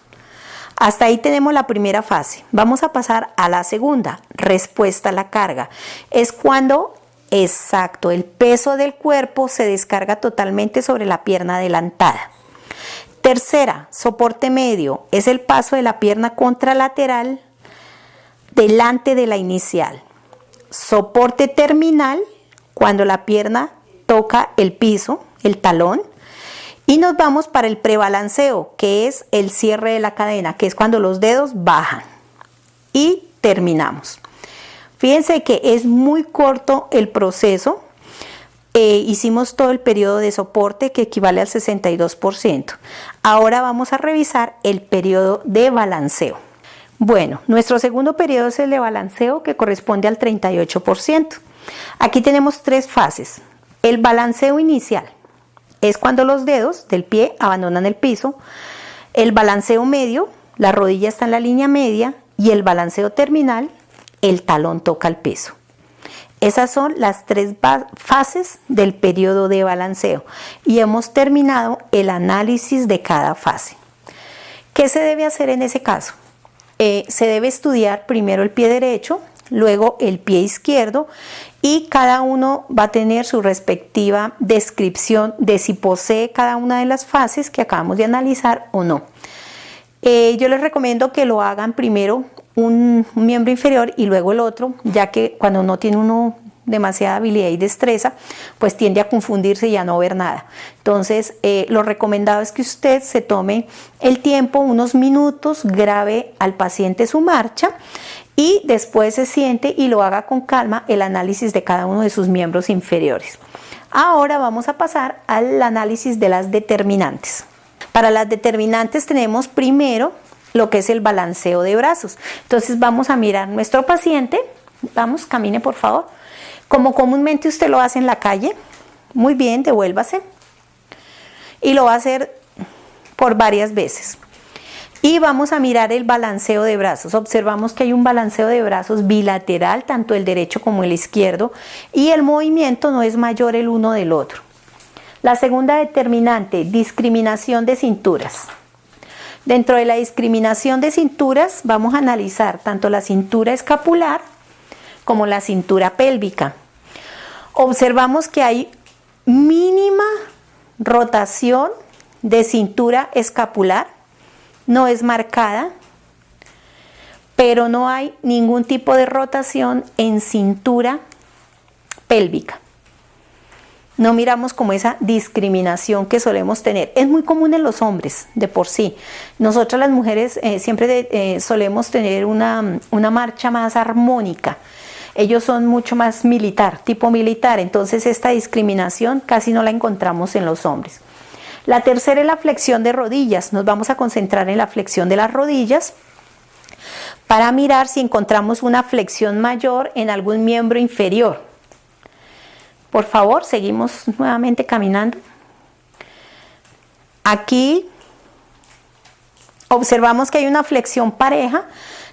Hasta ahí tenemos la primera fase. Vamos a pasar a la segunda, respuesta a la carga. Es cuando, exacto, el peso del cuerpo se descarga totalmente sobre la pierna adelantada. Tercera, soporte medio, es el paso de la pierna contralateral delante de la inicial. Soporte terminal, cuando la pierna toca el piso, el talón. Y nos vamos para el prebalanceo, que es el cierre de la cadena, que es cuando los dedos bajan. Y terminamos. Fíjense que es muy corto el proceso. Hicimos todo el periodo de soporte, que equivale al 62%. Ahora vamos a revisar el periodo de balanceo. Bueno, nuestro segundo periodo es el de balanceo, que corresponde al 38%. Aquí tenemos tres fases. El balanceo inicial es cuando los dedos del pie abandonan el piso. El balanceo medio, la rodilla está en la línea media. Y el balanceo terminal, el talón toca el piso. Esas son las tres fases del periodo de balanceo. Y hemos terminado el análisis de cada fase. ¿Qué se debe hacer en ese caso? Se debe estudiar primero el pie derecho, luego el pie izquierdo, y cada uno va a tener su respectiva descripción de si posee cada una de las fases que acabamos de analizar o no. Yo les recomiendo que lo hagan primero un miembro inferior y luego el otro, ya que cuando no tiene uno demasiada habilidad y destreza, pues tiende a confundirse y a no ver nada. Entonces, lo recomendado es que usted se tome el tiempo, unos minutos, grabe al paciente su marcha y después se siente y lo haga con calma el análisis de cada uno de sus miembros inferiores. Ahora vamos a pasar al análisis de las determinantes. Para las determinantes tenemos primero lo que es el balanceo de brazos. Entonces vamos a mirar nuestro paciente. Vamos, camine por favor. Como comúnmente usted lo hace en la calle. Muy bien, devuélvase. Y lo va a hacer por varias veces. Y vamos a mirar el balanceo de brazos. Observamos que hay un balanceo de brazos bilateral, tanto el derecho como el izquierdo, y el movimiento no es mayor el uno del otro. La segunda determinante, discriminación de cinturas. Dentro de la discriminación de cinturas vamos a analizar tanto la cintura escapular como la cintura pélvica. Observamos que hay mínima rotación de cintura escapular. No es marcada, pero no hay ningún tipo de rotación en cintura pélvica. No miramos como esa discriminación que solemos tener. Es muy común en los hombres, de por sí. Nosotras las mujeres siempre solemos tener una marcha más armónica. Ellos son mucho más militar, tipo militar. Entonces esta discriminación casi no la encontramos en los hombres. La tercera es la flexión de rodillas. Nos vamos a concentrar en la flexión de las rodillas para mirar si encontramos una flexión mayor en algún miembro inferior. Por favor, seguimos nuevamente caminando. Aquí observamos que hay una flexión pareja,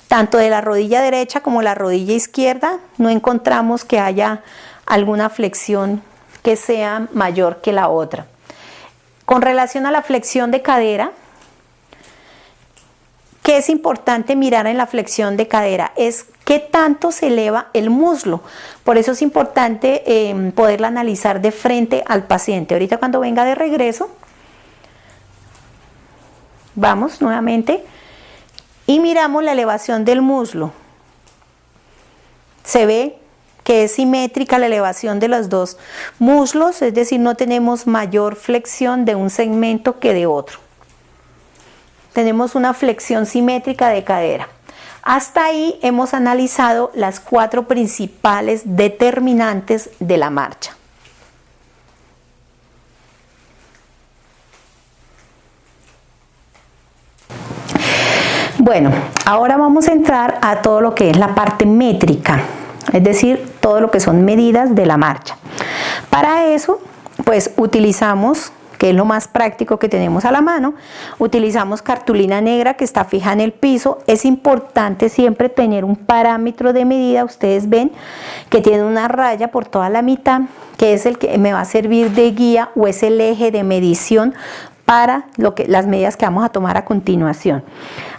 tanto de la rodilla derecha como la rodilla izquierda. No encontramos que haya alguna flexión que sea mayor que la otra. Con relación a la flexión de cadera, ¿qué es importante mirar en la flexión de cadera? Es qué tanto se eleva el muslo. Por eso es importante poderla analizar de frente al paciente. Ahorita cuando venga de regreso, vamos nuevamente y miramos la elevación del muslo. Se ve que es simétrica la elevación de los dos muslos, es decir, no tenemos mayor flexión de un segmento que de otro. Tenemos una flexión simétrica de cadera. Hasta ahí hemos analizado las 4 principales determinantes de la marcha. Bueno, ahora vamos a entrar a todo lo que es la parte métrica. Es decir, todo lo que son medidas de la marcha. Para eso, pues utilizamos, que es lo más práctico que tenemos a la mano, utilizamos cartulina negra que está fija en el piso. Es importante siempre tener un parámetro de medida. Ustedes ven que tiene una raya por toda la mitad, que es el que me va a servir de guía o es el eje de medición para las medidas que vamos a tomar a continuación.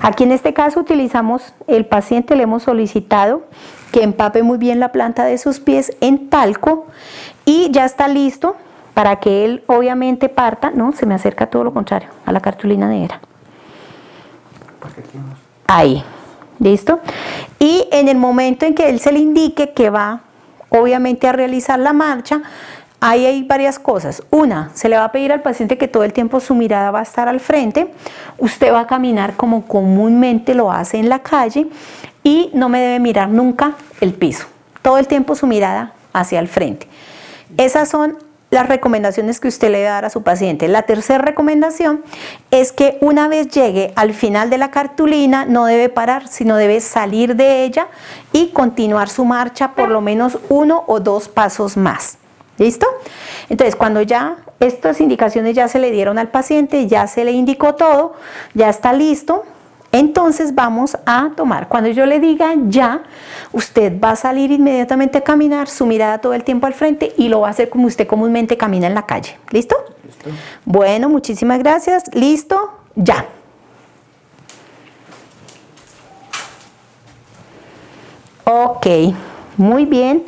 Aquí en este caso utilizamos, el paciente le hemos solicitado que empape muy bien la planta de sus pies en talco y ya está listo para que él obviamente parta, no, se me acerca todo lo contrario, a la cartulina negra. Ahí, ¿listo? Y en el momento en que él se le indique que va obviamente a realizar la marcha, ahí hay varias cosas. Una, se le va a pedir al paciente que todo el tiempo su mirada va a estar al frente, usted va a caminar como comúnmente lo hace en la calle y no me debe mirar nunca el piso, todo el tiempo su mirada hacia el frente. Esas son las recomendaciones que usted le debe dar a su paciente. La tercera recomendación es que una vez llegue al final de la cartulina no debe parar, sino debe salir de ella y continuar su marcha por lo menos 1 o 2 pasos más. ¿Listo? Entonces, cuando ya estas indicaciones ya se le dieron al paciente, ya se le indicó todo, ya está listo, entonces vamos a tomar. Cuando yo le diga ya, usted va a salir inmediatamente a caminar, su mirada todo el tiempo al frente y lo va a hacer como usted comúnmente camina en la calle. ¿Listo? Listo. Bueno, muchísimas gracias. ¿Listo? Ya. Ok, muy bien.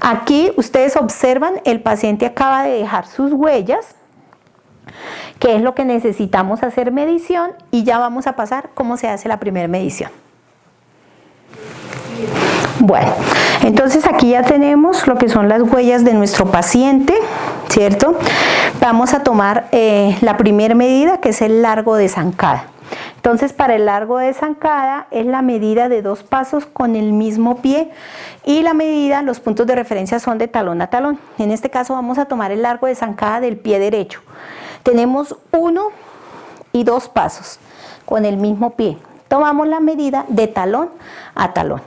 Aquí ustedes observan, el paciente acaba de dejar sus huellas, que es lo que necesitamos hacer medición, y ya vamos a pasar cómo se hace la primera medición. Bueno, entonces aquí ya tenemos lo que son las huellas de nuestro paciente, ¿cierto? Vamos a tomar la primera medida, que es el largo de zancada. Entonces, para el largo de zancada es la medida de 2 pasos con el mismo pie y la medida, los puntos de referencia son de talón a talón. En este caso vamos a tomar el largo de zancada del pie derecho. Tenemos 1 y 2 pasos con el mismo pie. Tomamos la medida de talón a talón.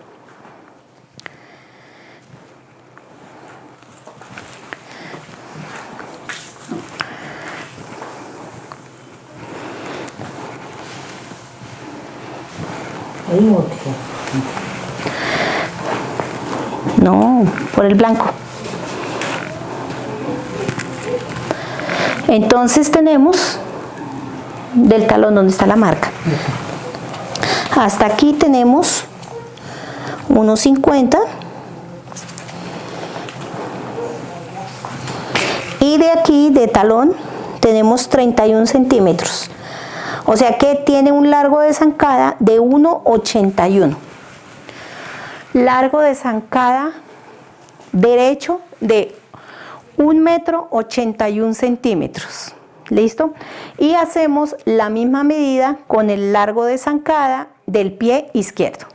No, por el blanco. Entonces tenemos del talón donde está la marca. Hasta aquí tenemos 1,50 y de aquí de talón tenemos 31 centímetros. O sea que tiene un largo de zancada de 1,81. Largo de zancada derecho de 1,81 m. ¿Listo? Y hacemos la misma medida con el largo de zancada del pie izquierdo.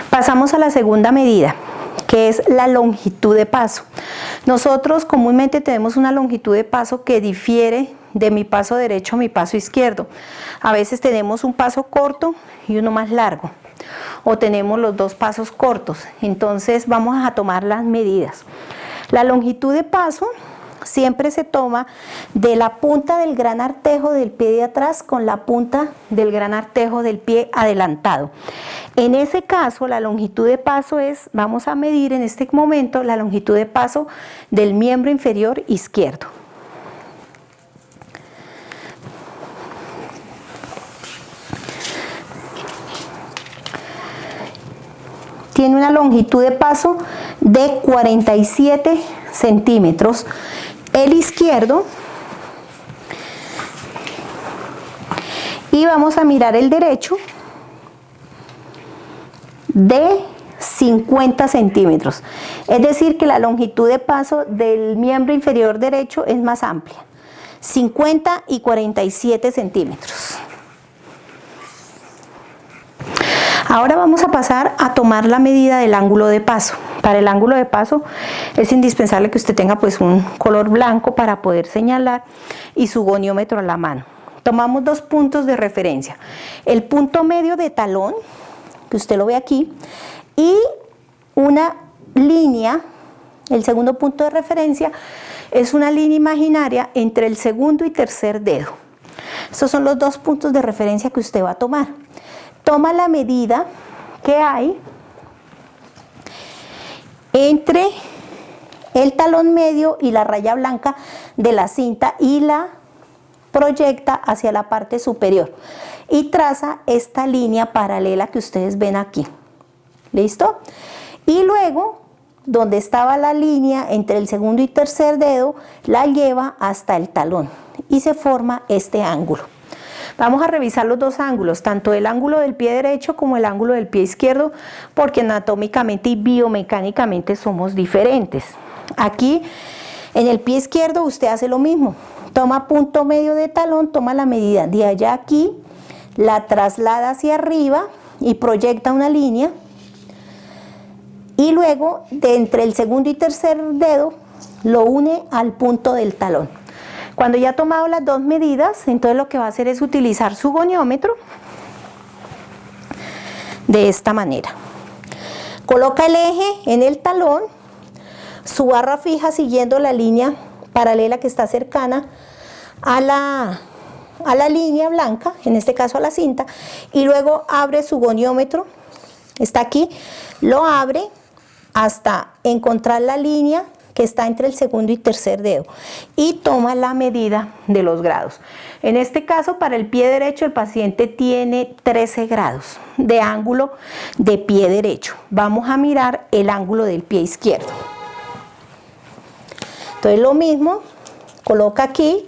Pasamos a la segunda medida, que es la longitud de paso. Nosotros comúnmente tenemos una longitud de paso que difiere de mi paso derecho a mi paso izquierdo. A veces tenemos un paso corto y uno más largo, o tenemos los 2 pasos cortos. Entonces vamos a tomar las medidas. La longitud de paso siempre se toma de la punta del gran artejo del pie de atrás con la punta del gran artejo del pie adelantado. En ese caso, la longitud de paso es, vamos a medir en este momento la longitud de paso del miembro inferior izquierdo. Tiene una longitud de paso de 47 centímetros. El izquierdo. Y vamos a mirar el derecho de 50 centímetros. Es decir, que la longitud de paso del miembro inferior derecho es más amplia. 50 y 47 centímetros. Ahora vamos a pasar a tomar la medida del ángulo de paso. Para el ángulo de paso es indispensable que usted tenga pues un color blanco para poder señalar y su goniómetro a la mano. Tomamos 2 puntos de referencia. El punto medio de talón, que usted lo ve aquí, y una línea, el segundo punto de referencia es una línea imaginaria entre el segundo y tercer dedo. Estos son los 2 puntos de referencia que usted va a tomar. Toma la medida que hay entre el talón medio y la raya blanca de la cinta y la proyecta hacia la parte superior y traza esta línea paralela que ustedes ven aquí. ¿Listo? Y luego, donde estaba la línea entre el segundo y tercer dedo, la lleva hasta el talón y se forma este ángulo. Vamos a revisar los dos ángulos, tanto el ángulo del pie derecho como el ángulo del pie izquierdo, porque anatómicamente y biomecánicamente somos diferentes. Aquí, en el pie izquierdo, usted hace lo mismo. Toma punto medio de talón, toma la medida de allá a aquí, la traslada hacia arriba y proyecta una línea. Y luego, de entre el segundo y tercer dedo, lo une al punto del talón. Cuando ya ha tomado las dos medidas, entonces lo que va a hacer es utilizar su goniómetro de esta manera. Coloca el eje en el talón, su barra fija siguiendo la línea paralela que está cercana a la línea blanca, en este caso a la cinta, y luego abre su goniómetro, está aquí, lo abre hasta encontrar la línea que está entre el segundo y tercer dedo y toma la medida de los grados. En este caso, para el pie derecho, el paciente tiene 13 grados de ángulo de pie derecho. Vamos a mirar el ángulo del pie izquierdo. Entonces lo mismo, coloca aquí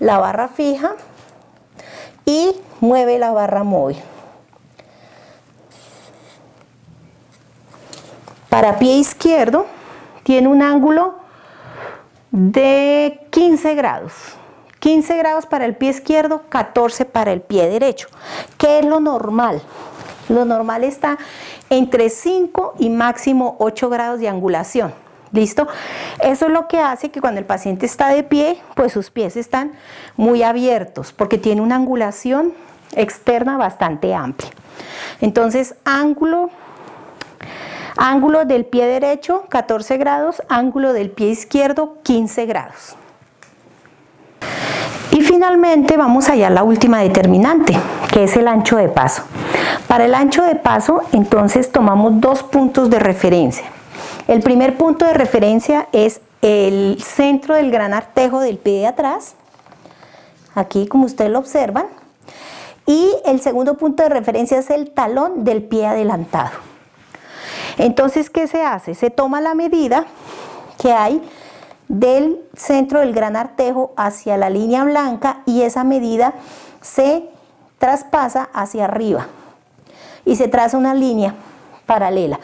la barra fija y mueve la barra móvil. Para pie izquierdo tiene un ángulo de 15 grados. 15 grados para el pie izquierdo, 14 para el pie derecho. ¿Qué es lo normal? Lo normal está entre 5 y máximo 8 grados de angulación. ¿Listo? Eso es lo que hace que cuando el paciente está de pie, pues sus pies están muy abiertos porque tiene una angulación externa bastante amplia. Entonces, ángulo del pie derecho, 14 grados, ángulo del pie izquierdo, 15 grados. Y finalmente vamos allá a la última determinante, que es el ancho de paso. Para el ancho de paso, entonces tomamos dos puntos de referencia. El primer punto de referencia es el centro del gran artejo del pie de atrás, aquí como ustedes lo observan, y el segundo punto de referencia es el talón del pie adelantado. Entonces, ¿qué se hace? Se toma la medida que hay del centro del gran artejo hacia la línea blanca y esa medida se traspasa hacia arriba y se traza una línea paralela.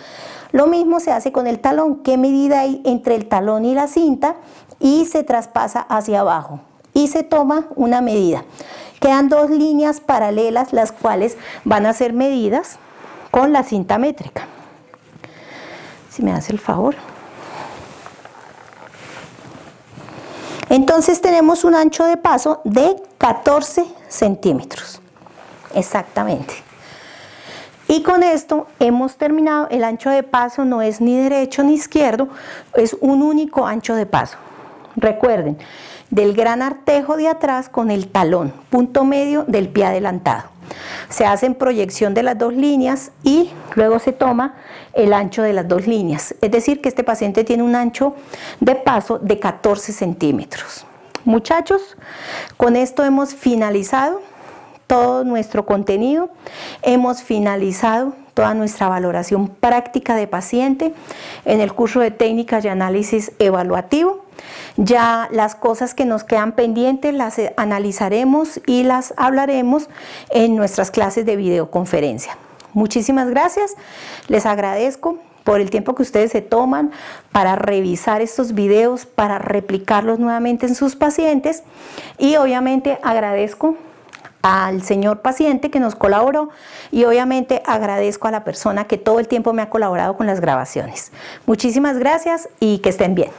Lo mismo se hace con el talón. ¿Qué medida hay entre el talón y la cinta? Y se traspasa hacia abajo y se toma una medida. Quedan dos líneas paralelas, las cuales van a ser medidas con la cinta métrica. Si me hace el favor. Entonces tenemos un ancho de paso de 14 centímetros. Exactamente. Y con esto hemos terminado. El ancho de paso no es ni derecho ni izquierdo, es un único ancho de paso. Recuerden, del gran artejo de atrás con el talón, punto medio del pie adelantado. Se hace en proyección de las dos líneas y luego se toma el ancho de las dos líneas. Es decir, que este paciente tiene un ancho de paso de 14 centímetros. Muchachos, con esto hemos finalizado todo nuestro contenido, hemos finalizado toda nuestra valoración práctica de paciente en el curso de técnicas y análisis evaluativo. Ya las cosas que nos quedan pendientes las analizaremos y las hablaremos en nuestras clases de videoconferencia. Muchísimas gracias, les agradezco por el tiempo que ustedes se toman para revisar estos videos, para replicarlos nuevamente en sus pacientes y obviamente agradezco al señor paciente que nos colaboró y obviamente agradezco a la persona que todo el tiempo me ha colaborado con las grabaciones. Muchísimas gracias y que estén bien.